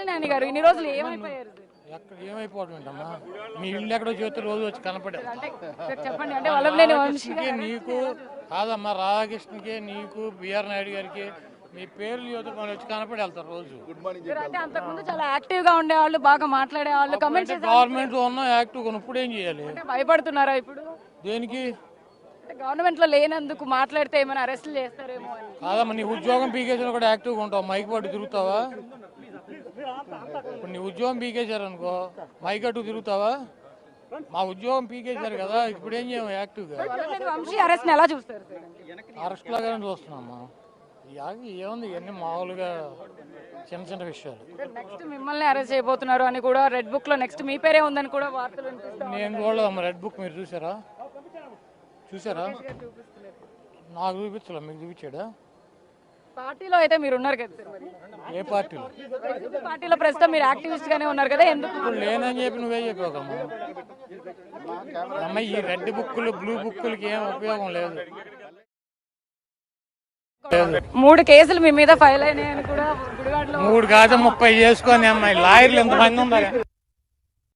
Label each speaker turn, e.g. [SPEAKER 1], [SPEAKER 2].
[SPEAKER 1] నాని గారు ఇన్ని రోజులు ఏమైపోయారు?
[SPEAKER 2] ఎక్కడ ఏమైపోవడం ఏంటమ్మా, మీ ఇల్లు ఎక్కడో చేస్తే రోజు వచ్చి కనపడే
[SPEAKER 1] చెప్పండి, అంటే వల్లభనేని వంశీ
[SPEAKER 2] నీకు కాదమ్మా, రాధాకృష్ణకి నీకు బిఆర్ నాయుడు గారికి మీ పేర్లు యువత మనం వచ్చి కనపడి వెళ్తారు రోజు.
[SPEAKER 1] అంటే అంతకుముందు చాలా యాక్టివ్ గా ఉండేవాళ్ళు, బాగా మాట్లాడేవాళ్ళు, కమెంట్స్
[SPEAKER 2] గవర్నమెంట్ లో ఉన్న యాక్టివ్ ఇప్పుడు ఏం చేయాలి?
[SPEAKER 1] భయపడుతున్నారా ఇప్పుడు?
[SPEAKER 2] దేనికి?
[SPEAKER 1] గవర్నమెంట్ లో లేనందుకు మాట్లాడితే ఏమైనా అరెస్టులు చేస్తారేమో అని.
[SPEAKER 2] కాదమ్మా, నీ ఉద్యోగం పీకేసిన కూడా యాక్టివ్గా ఉంటావు, మైక్ పట్టు తిరుగుతావా? ఇప్పుడు నీ ఉద్యోగం పీకేశారు అనుకో, మైక్ అటు తిరుగుతావా? మా ఉద్యోగం పీకేశారు కదా, ఇప్పుడు ఏం చేయము యాక్టివ్గా.
[SPEAKER 1] వంశీ అరెస్ట్ ఎలా చూస్తారు?
[SPEAKER 2] అరెస్ట్ లాగానే చూస్తున్నామ్మా. ఏముంది, ఇవన్నీ మామూలుగా చిన్న చిన్న విషయాలు.
[SPEAKER 1] నెక్స్ట్ మిమ్మల్ని అరెస్ట్ చేయబోతున్నారు అని కూడా రెడ్ బుక్ లో నెక్స్ట్ మీ పేరే ఉందని కూడా వార్తలు వినిపిస్తాయి.
[SPEAKER 2] నేను చూడలేదమ్మా రెడ్ బుక్, మీరు చూసారా? నాకు చూపించలే, మీకు చూపించాడా?
[SPEAKER 1] పార్టీలో అయితే మీరు ఉన్నారు కదా సార్, మరి
[SPEAKER 2] ఏ పార్టీలో?
[SPEAKER 1] పార్టీలో ప్రస్తుతం మీరు యాక్టివిస్ట్ గానే ఉన్నారు కదా, ఎందుకు
[SPEAKER 2] ఇప్పుడు లేనని చెప్పి నువ్వే చెప్పాకమ్మా. అమ్మ ఈ రెడ్ బుక్కులు బ్లూ బుక్కులకి ఏం ఉపయోగం లేదు.
[SPEAKER 1] 3 కేసులు మీ మీద ఫైల్ అయినాయని కూడా గుడివాడలో.
[SPEAKER 2] 3 కాదు 30 చేసుకొని అమ్మాయి లాయర్లు ఎంతమంది ఉన్నారు?